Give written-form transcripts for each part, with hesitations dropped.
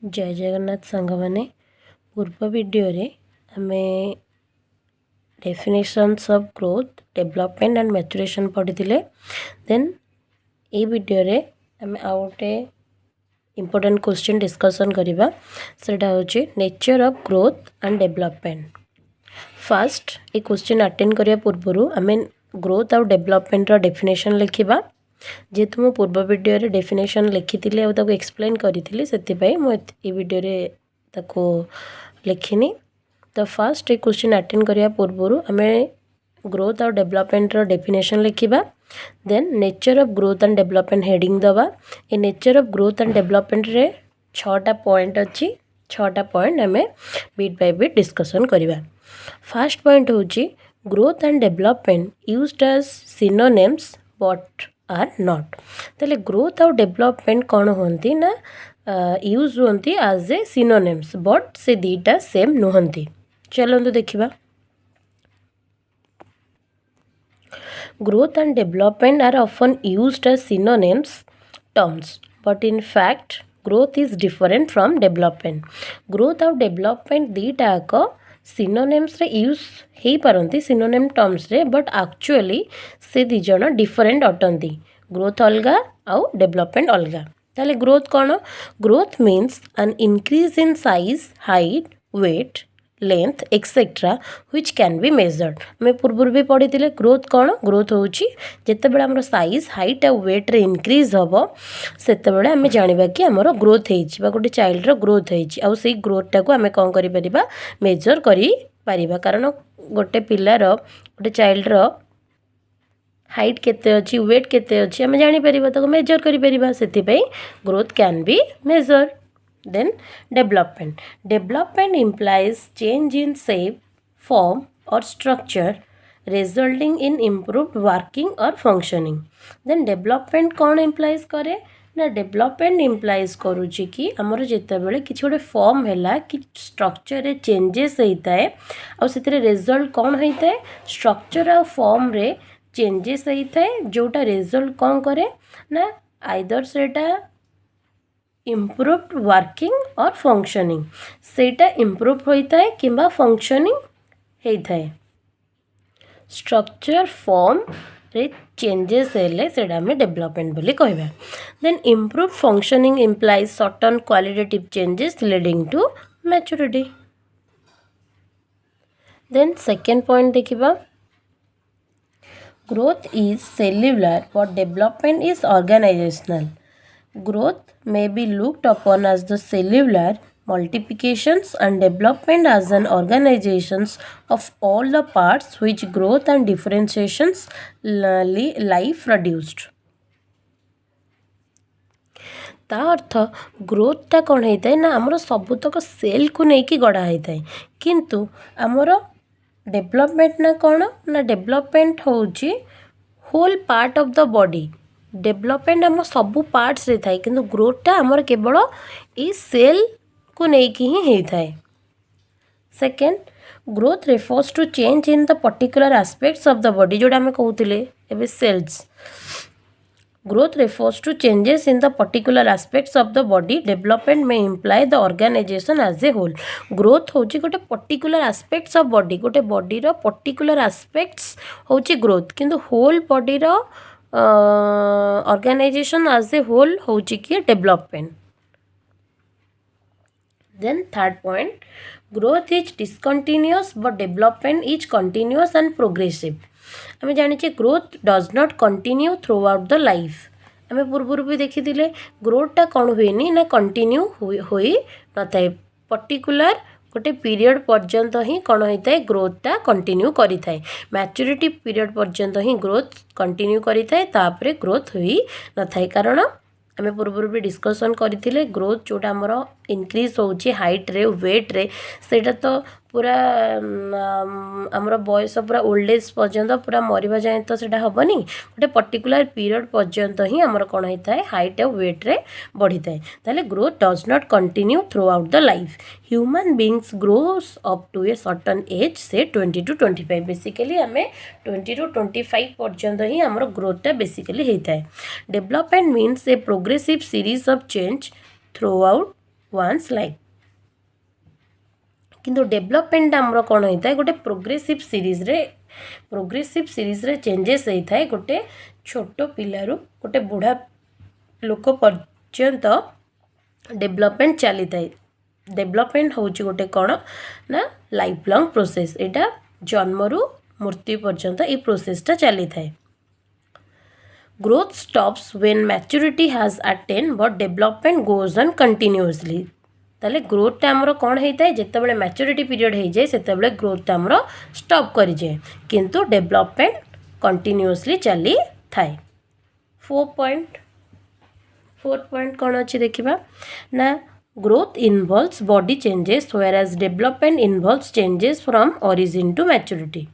जय जगन्नाथ सांग मैंने पूर्व वीडियो रे हमें definitions of growth development and maturation पढ़ी देन ये वीडियो रे हमें आउ गोटे इम्पोर्टेंट क्वेश्चन डिस्कशन करवा सेटा होची nature of growth and development. Fast ये क्वेश्चन अटेंड करने पूर्व आम ग्रोथ और डेवलपमेंट डेफिनेशन लिखा जेहेतु मो पूर्व वीडियो रे डेफिनेशन लिखी एक्सप्लेन करी से वीडियो रे ताको लिखिनी। तो फास्ट ये क्वेश्चन अटेंड करने पूर्व आम ग्रोथ और डेवलपमेंट डेफिनेशन लिखा then nature of growth and development heading दबा। ए nature of growth and development रे 6टा पॉइंट अच्छी 6टा पॉइंट आम बिट बाय बिट डिस्कसन करवा। फास्ट पॉइंट होची growth and development used as synonyms but are not. ताले ग्रोथ और डेवलपमेंट कौन होती ना यूज होती एज ए सिनोनिम्स बट से दीटा सेम नुहंती। चलते देखा growth and development are often used as synonyms terms but in fact growth is different from development। growth और development दीटा को synonyms रे यूज हो पारती synonym terms रे but actually से दी जन different अटंती। growth अलगा और development अलगा। ताले growth कौन? growth means an increase in size, height, weight, length etcetera which can be measured. आम पूर्व भी पढ़ी ग्रोथ कौन? ग्रोथ होची जितेबाला आम साइज हाइट और वेट रे इंक्रीज हम से आम जाना कि आमर ग्रोथ हो गोटे चाइल्ड ग्रोथ हो से ग्रोथ टाक आम कौन कर मेजर कर कारण गोटे पिलार गोटे चाइल्ड हाइट केते अच्छी वेट केते अच्छी आम जापर मेजर कर growth can be measure. Then development implies change in shape, form or structure resulting in improved working or functioning। Then development कौन implies करे ना development implies करूची कि आमर जिते बड़े किसी गोटे फॉर्म है कि स्ट्रक्चर रे चेंजेस होता है और से रिजल्ट कौन होता है स्ट्रक्चर और फॉर्म रे चेंजेस होता है जोटा रिजल्ट कौन करे ना आइदर सेटा इम्प्रूव्ड वर्किंग और फंक्शनिंग सेटा इम्प्रूव होता है किंबा फंक्शनिंग होता है। स्ट्रक्चर फॉर्म रे चेंजेस हेले सेटा हमें डेवलपमेंट बोली कहबा। Then improve functioning implies certain qualitative changes leading to maturity. Then second point देखिबा growth is cellular but development is organisational. Growth may be looked upon as the cellular multiplications and development as an organizations of all the parts which growth and differentiations life produced। ता अर्थ ग्रोथटा कौन होता है ना आमर सबुतक cell को लेकिन गढ़ा होता है किंतु आमर डेवलपमेंट ना कौन ना डेवलपमेंट होची whole part of the body. Development आम सबू पार्ट्स रे थाए किंतु ग्रोथटा आमर केवल ये सेल को लेकिन ही होता है। Second growth refers to change in the particular aspects of the body जोड़ा आम कहते एवं cells. Growth refers to changes in the particular aspects of the body development में implies the organisation as a whole. Growth होची गोटे particular aspects of body गोटे बॉडीर particular aspects होची ग्रोथ किंतु होल बॉडीर ऑर्गेनाइजेशन एज ए होल होची कि development. Then third point growth is discontinuous but development is continuous and progressive. आम जाने growth does not continue throughout the life. आम पूर्व भी देखी ग्रोथटा कौन हुए ना कंटिन्यू हो न था पर्टिकुलर गोटे पीरियड पर्यंत ही कौन होता है ग्रोथटा कंटिन्यू करी थाए मैच्योरिटी पीरियड पर्यंत ही ग्रोथ कंटिन्यू करी थाए तापरे ग्रोथ हुई न थाए कारण आम पूर्व भी डिस्कसन करते ग्रोथ जोटा आमर इनक्रीज होची हाइट रे वेट रे सेटा तो पूरा आमर बयस पूरा ओल्ड एज पर्यंत पूरा मरवा जाए तो सेटा हेनी गोटे पर्टिकुलर पीरियड पर्यंत ही आमर कौन होता है हाइट और वेट रे बढ़ी थाए ताले growth does not continue throughout the life. Human beings grows up to a certain age say 20 to 25 basically आम 20 to 25 पर्यंत ही आमर ग्रोथटा बेसिकली होता है। Development means a progressive series of change through out one's life. किंतु development आमर कौन होता है गोटे प्रोग्रेसिव सीरीज रे चेंजेस होता है गोटे छोट पिलारू गोटे बुढ़ा लोक पर्यंत डेभलपमेंट चली था. डेभलपमेंट हूँ गोटे कौन ना लाइफ लॉन्ग प्रोसेस. यहाँ जन्मरू मृत्यु पर्यंत ये प्रोसेसटा चली था. Growth stops when maturity has attain but development goes on continuously. ताले ग्रोथटा आमर कौन होता है जितेबाला मैच्योरिटी पीरियड हो जाए से ग्रोथटा आमर स्टॉप कर जाए किंतु डेभलपमेंट कंटिन्यूअसली चली थाए. 4 पॉइंट कौन अच्छी देखा ना growth involves body changes whereas development involves changes from origin to maturity.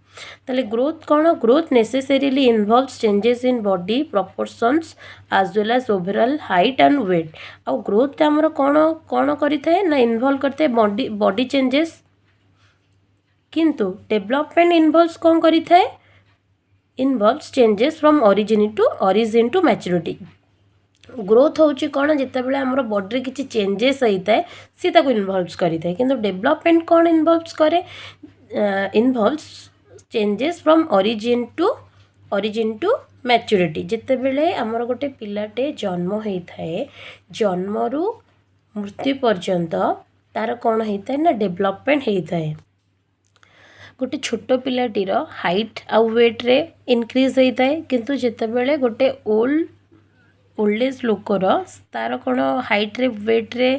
ताले ग्रोथ कौन growth necessarily involves changes in body proportions as well as overall height and weight. आ growth आमर कौन कौन करें ना इनवॉल्व करते बॉडी चेंजेस किंतु डेभलपमेंट इनवॉल्व्स कौन करें involves changes from origin to maturity. Growth हूँ कौन जितेबाला आमर बॉडी किसी चेंजेस होता है सी इनवॉल्व्स करें किंतु डेभलपमेंट कौन इनवॉल्व्स करे involves changes from origin to maturity. जितेबाला आमर गोटे पिलाटे जन्म होता है जन्मरू मृत्यु पर्यंत तार कौन होता है ना डेभलपमेंट होता है. गोटे छोट पिलाटीर हाइट आउ वेट रे इनक्रीज होता है किंतु जितेबाला गोटे ओल्ड एज लोकर तार कौन हाइट रे वेट रे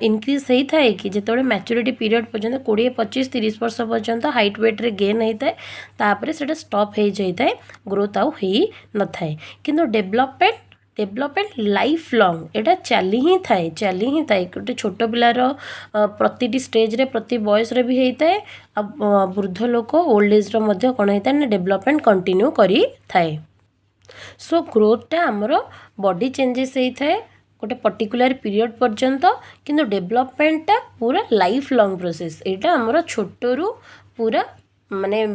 इनक्रीज होता है कि जिते मैच्योरिटी पीरियड पर्यंत 20-25-30 वर्ष पर्यंत हाइट वेट रे गेन होता है तापर से स्टॉप हो जाता है ग्रोथ आउ हो न थाए. किंतु डेभलपमेंट लाइफ लॉन्ग एटा चली ही थाए गोटे छोट पिलार प्रति स्टेज रे प्रति बयस रे भी होता है. वृद्ध लोक ओल्ड एज रो कौन होता है ना डेभलपमेंट कंटिन्यू करी थाए. सो ग्रोथटा आमर बॉडी चेंजेस होता है गोटे पर्टिकुलर पीरियड पर्यंत किंतु डेभलपमेंटटा पूरा लाइफ लॉन्ग प्रोसेस. यहाँ आमर छोटरू पूरा माने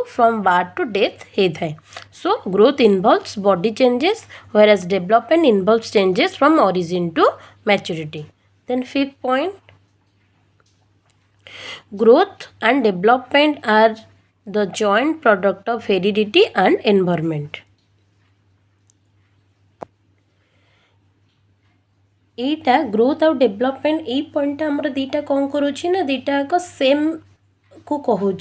फ्रॉम बार्थ टू डेथ होता है. So growth involves body changes whereas development involves changes from origin to maturity. Then 5th point growth and development are the joint product of heredity and environment. Etah growth आउ development ये point आमर दीटा कौन करुँची ना दीटा same को कहूँ.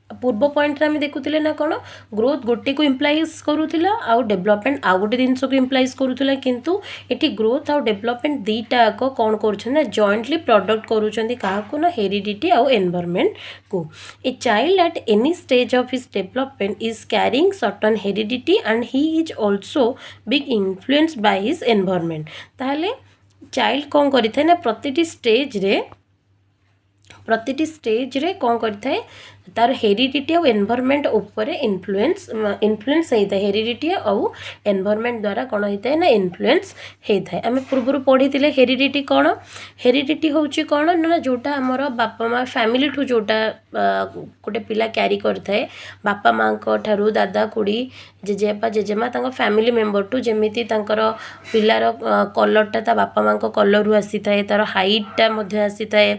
पूर्व point आम देखुले ना कौन ग्रोथ गोटे को इम्प्लाइज करूला आउ डेभलपमेंट आउ गोटे जिनस को इम्प्लाइज करूला किंतु एटी ग्रोथ आउ डेभलपमेंट दीटा कौन कर जॉइंटली प्रोडक्ट करूँ ना हेरिडिटी आउ एनवायरनमेंट को. A child at any stage of his development is carrying certain heredity and he is also big influence by his environment. ताहले चाइल्ड कौन करें ना प्रतिटी स्टेज रे कौन करें तार हेरिडिटी और एनवायरनमेंट उपर इन्फ्लुएंस होता है. हेरिडिटी और एनवायरनमेंट द्वारा कौन होता है ना इन्फ्लुएंस होता है. आम पूर्व पढ़ी हेरिडिटी हूँ कौन ना जोटा आमर बापा माँ फैमिली ठू जोटा गोटे पिला क्यारी करए बापा माँ ठारू दादा खुड़ी जेजेबापा जेजेमा फैमिली मेम्बर टू जमीती पिलार कलरटा ता बापा माँ कलर रू आसी थाए तार हाइटा आसी थाए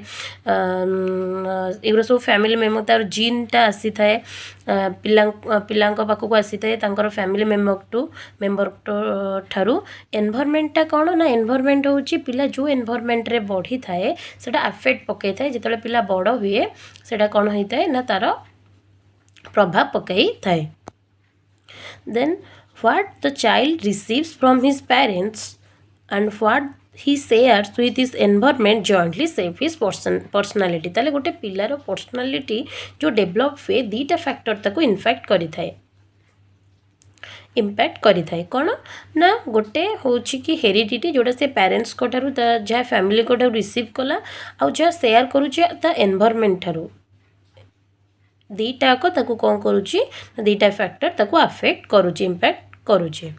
एगुरा सब फैमिली मेम्बर तार जीनटा आसी थाए पिला पाखक आसी थाए तांकर फैमिली मेम्बर ठारू. एनवायरनमेंटटा कौन ना एनवायरनमेंट हूँ पिला जो एनवायरनमेंट रे बढ़ी थाए सेटा अफेक्ट पकई थाए जिते पिला बड़ हुए सेटा कौन होता है ना तार प्रभाव पकई थाए. Then what the child receives from his parents and what he shares with his environment jointly shape his personality. ताले गोटे पिलार पर्सनालीटी जो डेभलप हुए दीटा फैक्टर ताको इनफैक्ट करि थाए इम्पैक्ट करि थाए. कौन ना गोटे हूँ कि हेरिडिटी जोटा से पेरेंट्स को ठारू जहाँ फैमिली को ठारू रिसीव कला आउ जहाँ शेयर करुचे ता एनवायरनमेंट ठारू दीटा ताको कौन करुची दीटा फैक्टर ताको अफेक्ट करुची इम्पैक्ट करुचे.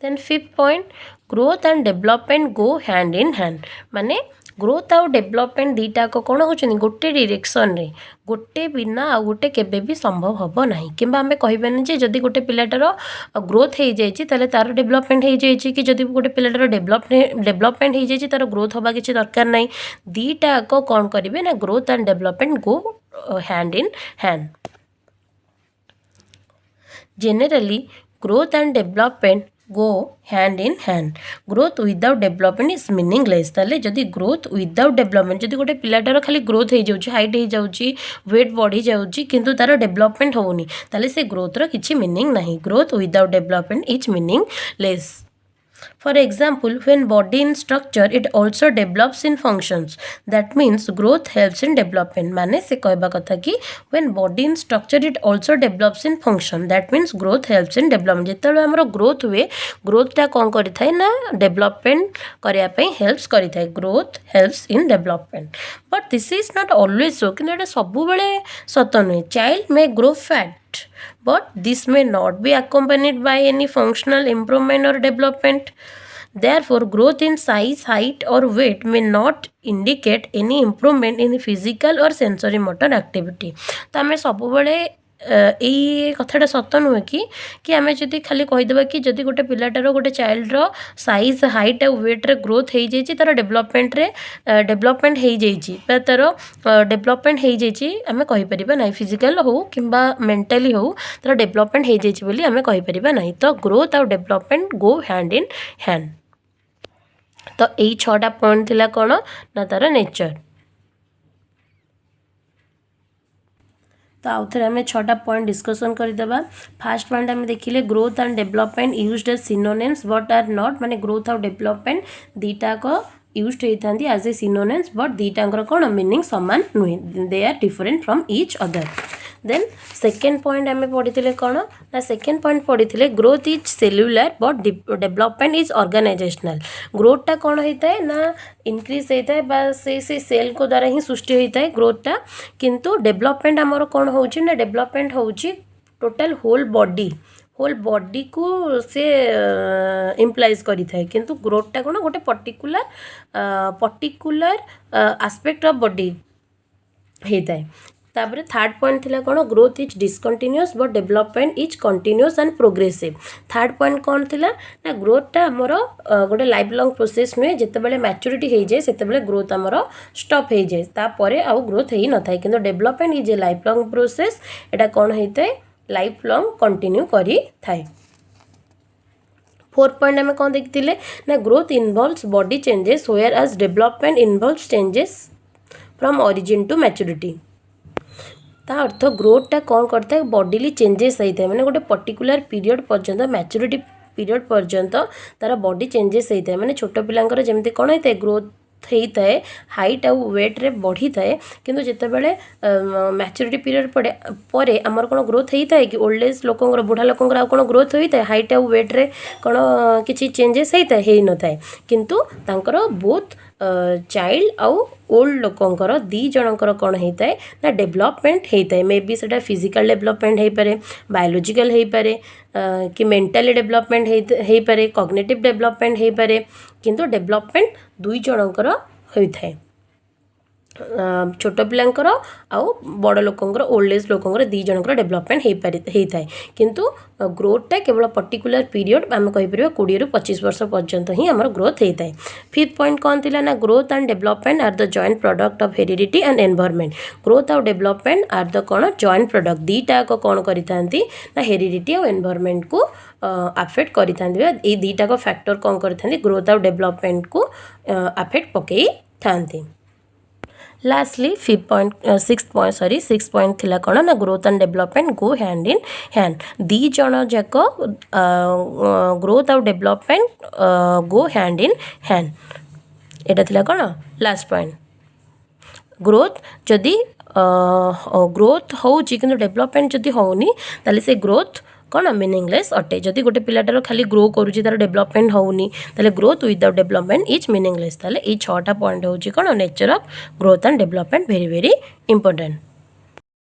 Then 5th point, growth and development go hand in hand. माने ग्रोथ आउ डेभलपमेंट दुईटा कौन होचनी गोटे डायरेक्शन रे गोटे बिना आउ गोटे केबे भी संभव हम ना कि आम कहबानी जे जदि गोटे पिलाटार ग्रोथ हो जाए तार डेभलपमेंट हो जाए कि जदि गोटे पिलाटार डेभलपमेंट हो जाए तार ग्रोथ हवा किसी दरकार ना दुईटा कौन करेंगे ना growth and development go hand in hand generally growth and development go hand in hand growth without development is meaningless ताले जदि growth without development जदि गोटे पिलाटार खाली ग्रोथ हो जाउची हाइट हो जाउची वेट बढ़ी जाउची किंतु तार डेभलपमेंट होउनी ताले से ग्रोथ रो किछि मीनिंग नहीं growth without development is meaningless For example, when body in structure, it also develops in functions. That means growth helps in development. माने से कहबा कथा कि when body in structure, it also develops in function. That means growth helps in development. जेतेबेले हमरो growth हुए growth टा कोन करि थाए ना डेवलपमेंट करिया पई हेल्प्स करि थाए growth helps in development but this is not always so कि एटा सब बेले सत नुहे child may grow fat but this may not be accompanied by any functional improvement or development. Therefore, growth in size, height or weight may not indicate any improvement in the physical or sensory motor activity. तो आम सब यही कथाटा सत नुहे कि आम जदि खाली कहीदेवा कि जदि गोटे पिलाटार गोटे चाइल्डर साइज हाइट आउ वेट्रे ग्रोथ हो जाए तार डेभलपमेंट डेभलपमेंट हो जाए तार डेभलपमेंट हो जाए आम कहीपर ना फिजिकल हो कि मेंटाली हो तार डेभलपमेंट हो जाए बोली आम कहीपर ना तो ग्रोथ आउ development go hand in hand तो यही 6टा पॉइंट थिला कौन ना तार नेचर तो आउ थे आम 6टा पॉइंट डिस्कसन करदेबा फास्ट पॉइंट आम देखिले growth and development used as synonyms but are not माने ग्रोथ आउ डेभलपमेंट दुईटाक यूज्ड होती एज ए सिनोनिम्स बट दुईटांकर कौन मीनिंग सामान नुहे they are different from each other then second point आम पढ़ी कौन ना सेकेंड पॉइंट पढ़ी growth is cellular but development is organisational ग्रोथटा कौन होता है ना इनक्रीज होता है से सेल को द्वारा ही सृष्टि होता है ग्रोथटा किंतु डेभलपमेंट आमर कौन हो ना डेभलपमेंट हो टोटल होल बॉडी को से इम्प्लाइज करि थाए किंतु ग्रोथटा कौन गोटे पर्टिकुलर आस्पेक्ट ऑफ बॉडी होता है तापर थर्ड पॉइंट थिला कौन growth is discontinuous but development is continuous and progressive third point कौन थिला ना ग्रोथटा आमर गोटे लाइफ लॉन्ग प्रोसेस नुहे जितेबाला मैच्योरिटी हो जाए सेतेबाला ग्रोथ आमर स्टॉप हो जाए तापर आउ ग्रोथ हो न थाए किंतु development is a life long process एटा कौन होता है लाइफ लॉन्ग कंटिन्यू करि थाए फोर्थ पॉइंट आम कौन देखते ना growth involves body changes whereas development involves changes from origin to maturity ता अर्थ ग्रोथटा कौन करता है बॉडीली चेंजेस होता है मैंने गोटे पर्टिकुलर पीरियड पर्यंत मैच्योरिटी पीरियड पर्यंत तार बॉडी चेंजेस होता है मैंने छोट पिलांकर जमी कौन होता है ग्रोथ होता है हाइट आउ वेट्रे बढ़ी थाए किंतु जितेबाला मैच्योरिटी पीरियड पड़े आमर कौन ग्रोथ होता है कि ओल्ड एज लोकंर बुढ़ा लोकंर आउ कौन ग्रोथ होता है हाइट आउ वेट्रे कौन किसी चेंजेस होता है न थाए किंतु तांकर बोथ चाइल्ड आउ ओल्ड लोकंर दी जनकर कौन होता है ना डेभलपमेंट होता है मे बी से फिजिकल डेभलपमेंट हो पारे बायोलॉजिकल हो पारे कि मेंटली डेभलपमेंट हो पारे कॉग्निटिव डेभलपमेंट हो पारे किंतु डेभलपमेंट दुई जनकर होता है छोट पिलांकर आउ बड़ लोकंर ओल्ड एज लोकंर दी जनकर डेभलपमेंट होता है किंतु ग्रोथटा केवल पर्टिकुलर पीरियड आम कहीपर 20 ରୁ 25 वर्ष पर्यंत ही आमर ग्रोथ होता है फिफ्थ पॉइंट कौन थिला ना growth and development are the joint product of heredity and environment growth आउ डेभलपमेंट आर द कौन जॉइंट प्रोडक्ट दुईटा कौन करिथांती ना हेरिडिटी और एनवायरनमेंट को अफेक्ट करिथांती ए दुईटा फैक्टर कौन करिथांती ग्रोथ आउ डेभलपमेंट को अफेक्ट पकई थांती लास्टली सिक्स पॉइंट थिला कौन ना growth and development go hand in hand दी जन जाक ग्रोथ आउ development go hand in hand एटा थिला कौन लास्ट पॉइंट ग्रोथ जदि ग्रोथ होउची किंतु डेभलपमेंट जदि होउनी ताले से ग्रोथ कौन मीनिंगलेस अटे जदि गोटे पिलाटार खाली ग्रो करुँच तार डेभलपमेंट होउनी ताले growth without development is meaningless ताले ये 6टा पॉइंट होउची कौन nature of growth and development very very important